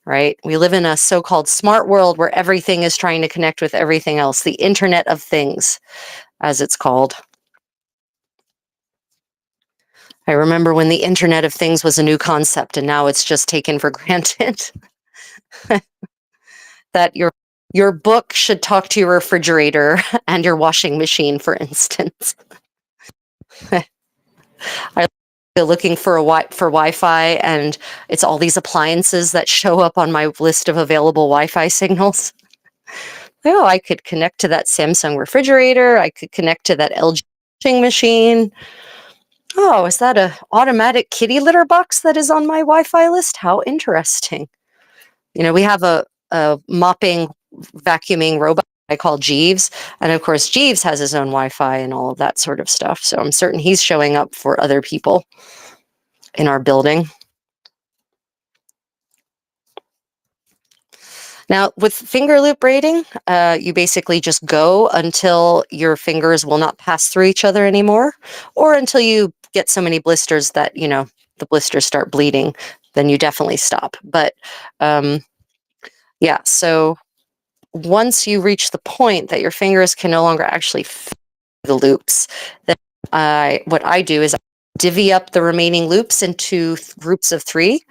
right? We live in a so-called smart world where everything is trying to connect with everything else, the Internet of Things, as it's called. I remember when the Internet of Things was a new concept, and now it's just taken for granted that your book should talk to your refrigerator and your washing machine, for instance. I looking for Wi-Fi, and it's all these appliances that show up on my list of available Wi-Fi signals. Oh, I could connect to that Samsung refrigerator. I could connect to that LG washing machine. Oh, is that a automatic kitty litter box that is on my Wi-Fi list? How interesting. We have a mopping, vacuuming robot I call Jeeves. And of course, Jeeves has his own Wi-Fi and all of that sort of stuff. So I'm certain he's showing up for other people in our building. Now, with finger loop braiding, you basically just go until your fingers will not pass through each other anymore, or until you get so many blisters that, the blisters start bleeding. Then you definitely stop. But yeah, so once you reach the point that your fingers can no longer actually fit the loops, then what I do is I divvy up the remaining loops into groups of 3,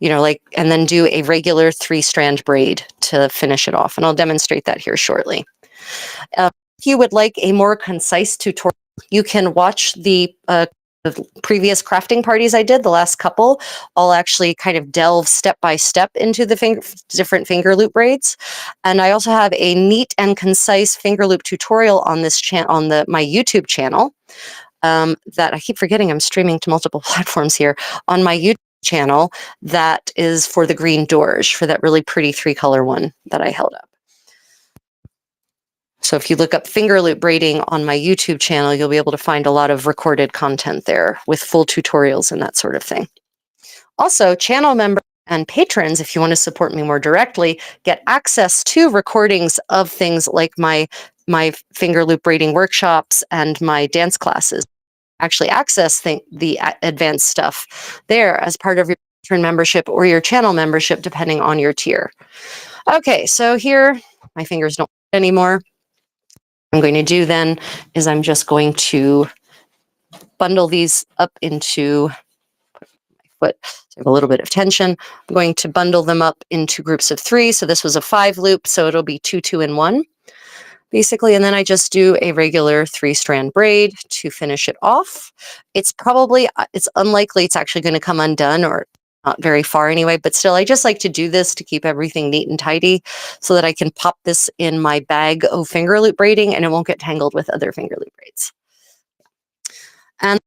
and then do a regular 3-strand braid to finish it off. And I'll demonstrate that here shortly. If you would like a more concise tutorial, you can watch the previous crafting parties I did, the last couple. I'll actually kind of delve step by step into the different finger loop braids. And I also have a neat and concise finger loop tutorial on this channel, on my YouTube channel, that I keep forgetting I'm streaming to multiple platforms here, on my YouTube channel, that is for the green dorge, for that really pretty 3-color one that I held up. So if you look up finger loop braiding on my YouTube channel, you'll be able to find a lot of recorded content there with full tutorials and that sort of thing. Also, channel members and patrons, if you want to support me more directly, get access to recordings of things like my finger loop braiding workshops and my dance classes. Actually access the advanced stuff there as part of your patron membership or your channel membership, depending on your tier. Okay, so here, my fingers don't anymore. What I'm going to do then is I'm just going to bundle these up into my foot. So I have a little bit of tension. I'm going to bundle them up into groups of 3. So this was a 5 loop, so it'll be 2, 2, and 1, basically. And then I just do a regular 3-strand braid to finish it off. It's unlikely it's actually going to come undone, or not very far anyway, but still, I just like to do this to keep everything neat and tidy so that I can pop this in my bag of finger loop braiding and it won't get tangled with other finger loop braids. And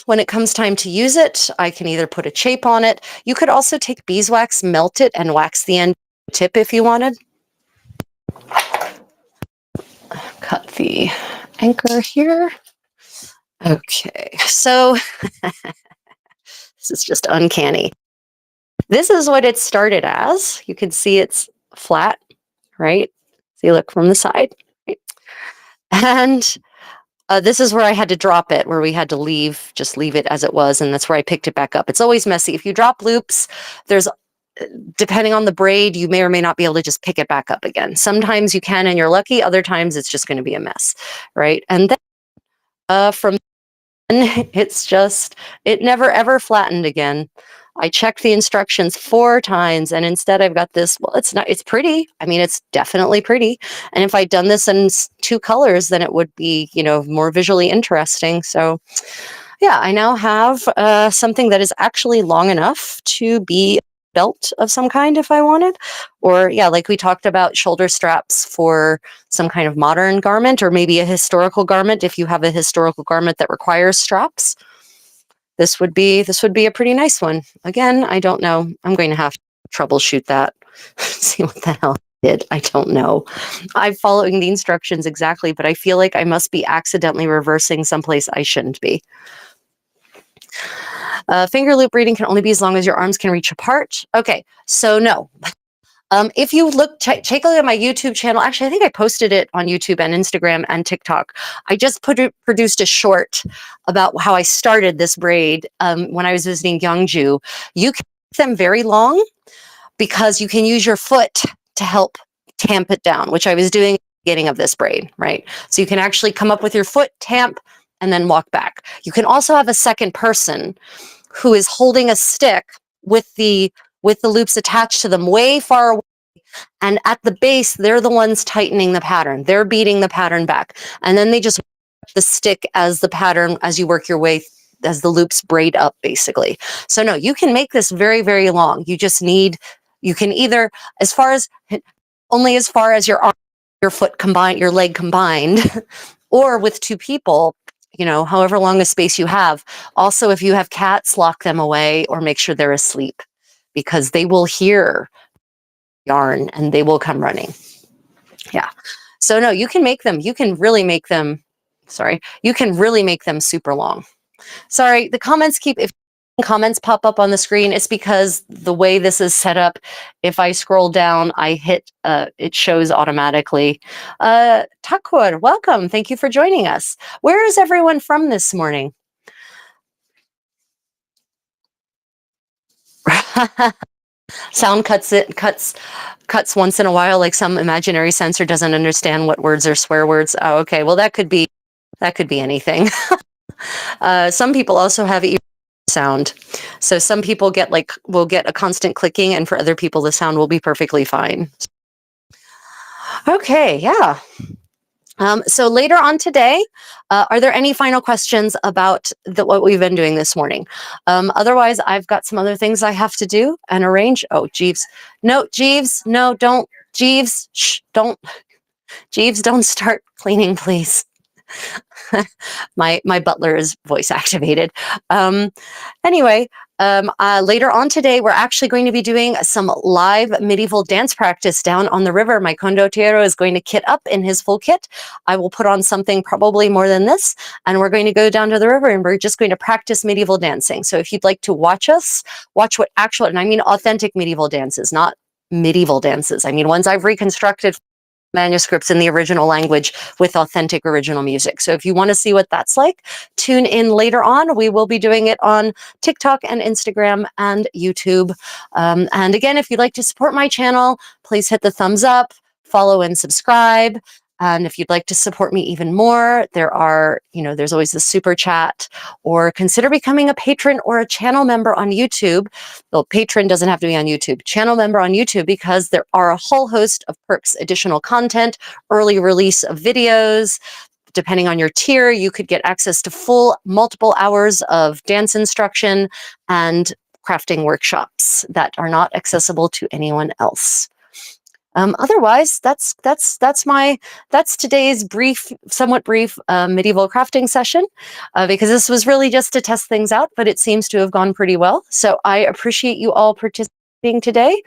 when it comes time to use it, I can either put a chape on it. You could also take beeswax, melt it, and wax the end tip if you wanted. Cut the anchor here. Okay, so this is just uncanny. This is what it started as. You can see it's flat, right? See, look from the side. Right? And this is where I had to drop it, where we had to just leave it as it was, and that's where I picked it back up. It's always messy. If you drop loops, depending on the braid, you may or may not be able to just pick it back up again. Sometimes you can and you're lucky, other times it's just going to be a mess, right? And then from then, it never ever flattened again. I checked the instructions 4 times and instead I've got this, well, it's pretty. I mean, it's definitely pretty. And if I'd done this in 2 colors, then it would be, more visually interesting. So yeah, I now have something that is actually long enough to be a belt of some kind if I wanted. Or yeah, like we talked about, shoulder straps for some kind of modern garment, or maybe a historical garment if you have a historical garment that requires straps. This would be a pretty nice one. Again, I don't know. I'm going to have to troubleshoot that. See what the hell I did. I don't know. I'm following the instructions exactly, but I feel like I must be accidentally reversing someplace I shouldn't be. Finger loop braiding can only be as long as your arms can reach apart. Okay, so no. If you take a look at my YouTube channel, actually, I think I posted it on YouTube and Instagram and TikTok. I just produced a short about how I started this braid when I was visiting Gyeongju. You can make them very long because you can use your foot to help tamp it down, which I was doing at the beginning of this braid, right? So you can actually come up with your foot, tamp, and then walk back. You can also have a second person who is holding a stick with the loops attached to them way far away. And at the base, they're the ones tightening the pattern. They're beating the pattern back. And then they just the stick as the pattern, as you work your way, as the loops braid up, basically. So no, you can make this very, very long. You can either, only as far as your arm, your foot combined, your leg combined, or with 2 people, however long a space you have. Also, if you have cats, lock them away or make sure they're asleep, because they will hear yarn and they will come running. Yeah. So no, you can really make them super long. Sorry, the comments if comments pop up on the screen, it's because the way this is set up, if I scroll down, I hit, it shows automatically. Takur, welcome. Thank you for joining us. Where is everyone from this morning? Sound cuts once in a while, like some imaginary sensor doesn't understand what words are swear words. Oh, okay. Well, that could be anything. Some people also have ear sound. So some people will get a constant clicking, and for other people, the sound will be perfectly fine. Okay, yeah. So later on today, are there any final questions about what we've been doing this morning? Otherwise, I've got some other things I have to do and arrange. Oh, Jeeves. No, Jeeves, no, don't. Jeeves, shh, don't. Jeeves, don't start cleaning, please. My butler is voice activated. Anyway, later on today, we're actually going to be doing some live medieval dance practice down on the river. My condottiero is going to kit up in his full kit. I will put on something probably more than this, and we're going to go down to the river and we're just going to practice medieval dancing. So if you'd like to watch what actual, and I mean authentic medieval dances, not medieval dances. I mean ones I've reconstructed manuscripts in the original language with authentic original music. So if you want to see what that's like, tune in later on. We will be doing it on TikTok and Instagram and YouTube. And again, if you'd like to support my channel, please hit the thumbs up, follow and subscribe. And if you'd like to support me even more, there's always the super chat, or consider becoming a patron or a channel member on YouTube. Well, patron doesn't have to be on YouTube, channel member on YouTube, because there are a whole host of perks, additional content, early release of videos. Depending on your tier, you could get access to full multiple hours of dance instruction and crafting workshops that are not accessible to anyone else. Otherwise, that's today's somewhat brief medieval crafting session, because this was really just to test things out, but it seems to have gone pretty well. So I appreciate you all participating today.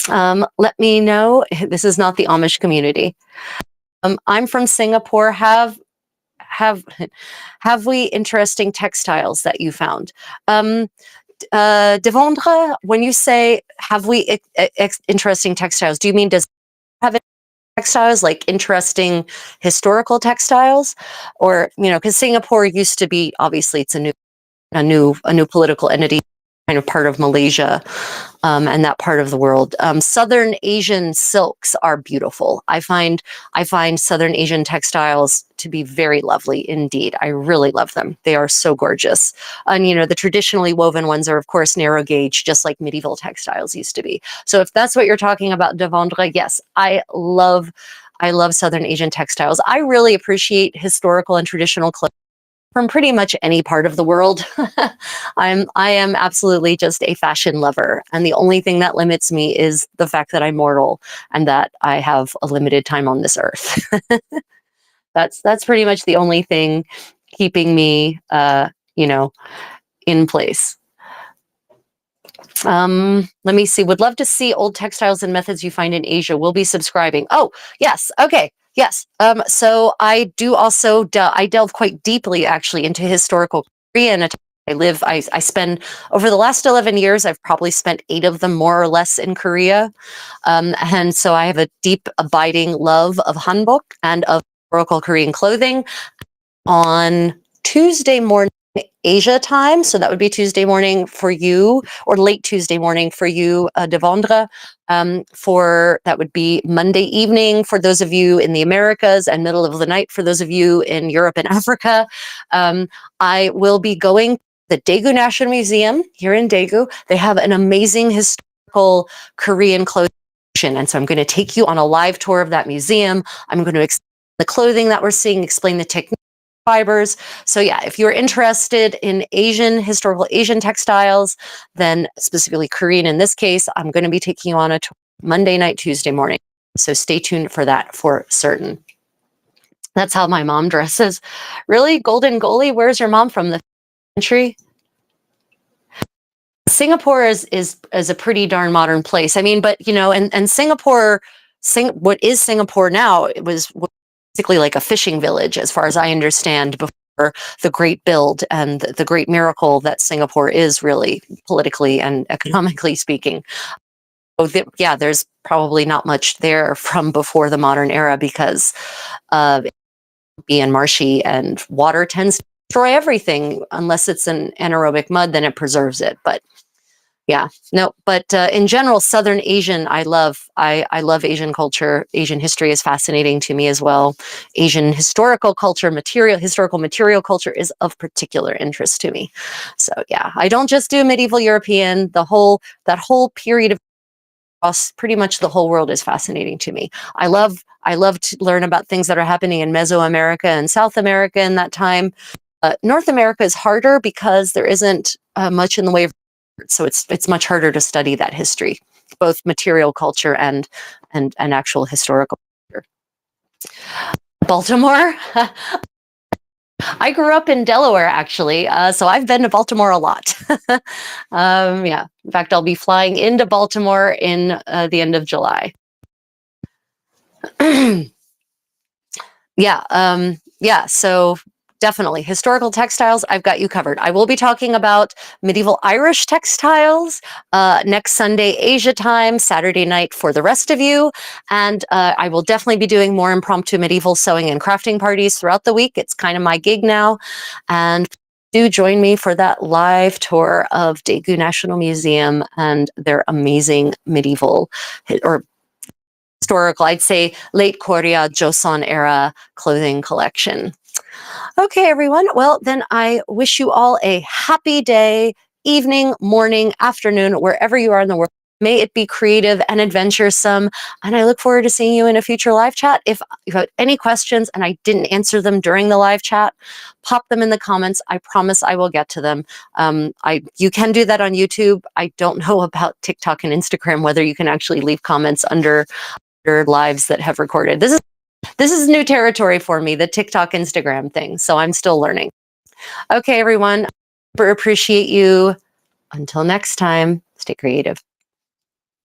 Let me know. This is not the Amish community. I'm from Singapore. Have we interesting textiles that you found? De vendre, when you say have we interesting textiles, do you mean does have textiles like interesting historical textiles, or because Singapore used to be, obviously it's a new political entity, kind of part of Malaysia, and that part of the world. Southern Asian silks are beautiful. I find Southern Asian textiles to be very lovely indeed. I really love them. They are so gorgeous. And the traditionally woven ones are of course narrow gauge, just like medieval textiles used to be. So if that's what you're talking about, de vendre, yes, I love Southern Asian textiles. I really appreciate historical and traditional clothing from pretty much any part of the world. I am absolutely just a fashion lover, and the only thing that limits me is the fact that I'm mortal and that I have a limited time on this earth. That's pretty much the only thing keeping me, in place. Let me see. Would love to see old textiles and methods you find in Asia. We'll be subscribing. Oh, yes. Okay. Yes. So I do also, I delve quite deeply actually into historical Korean. I spend, over the last 11 years, I've probably spent 8 of them more or less in Korea. And so I have a deep abiding love of hanbok and of historical Korean clothing. On Tuesday morning, Asia time, so that would be Tuesday morning for you, or late Tuesday morning for you, de vendre. For that would be Monday evening for those of you in the Americas, and middle of the night for those of you in Europe and Africa. I will be going to the Daegu National Museum here in Daegu. They have an amazing historical Korean clothing collection, and so I'm going to take you on a live tour of that museum. I'm going to explain the clothing that we're seeing, explain the technique, fibers. So yeah, if you're interested in historical Asian textiles, then specifically Korean in this case, I'm going to be taking you on a tour Monday night, Tuesday morning. So stay tuned for that for certain. That's how my mom dresses. Really? Golden Goalie? Where's your mom from? The country? Singapore is a pretty darn modern place. I mean, but and Singapore, what is Singapore now? It was basically like a fishing village, as far as I understand, before the great build and the great miracle that Singapore is, really politically and economically speaking. So yeah, there's probably not much there from before the modern era, because being marshy and water tends to destroy everything. Unless it's an anaerobic mud, then it preserves it. But yeah, no, but in general, Southern Asian, I love Asian culture. Asian history is fascinating to me as well. Asian historical culture, historical material culture is of particular interest to me. So yeah, I don't just do medieval European. That whole period of pretty much the whole world is fascinating to me. I love to learn about things that are happening in Mesoamerica and South America in that time. North America is harder because there isn't much in the way of, so it's much harder to study that history, both material culture and actual historical culture. Baltimore. I grew up in Delaware, actually, so I've been to Baltimore a lot. Yeah, in fact, I'll be flying into Baltimore in the end of July. Yeah, so definitely historical textiles, I've got you covered. I will be talking about medieval Irish textiles next Sunday Asia time, Saturday night for the rest of you, and I will definitely be doing more impromptu medieval sewing and crafting parties throughout the week. It's kind of my gig now, and do join me for that live tour of Daegu National Museum and their amazing medieval or historical, I'd say late Korea, Joseon era clothing collection. Okay, everyone. Well, then I wish you all a happy day, evening, morning, afternoon, wherever you are in the world. May it be creative and adventuresome. And I look forward to seeing you in a future live chat. If you have any questions and I didn't answer them during the live chat, pop them in the comments. I promise I will get to them. You can do that on YouTube. I don't know about TikTok and Instagram, whether you can actually leave comments under your lives that have recorded. This is new territory for me, the TikTok, Instagram thing. So I'm still learning. Okay, everyone. Appreciate you. Until next time, stay creative.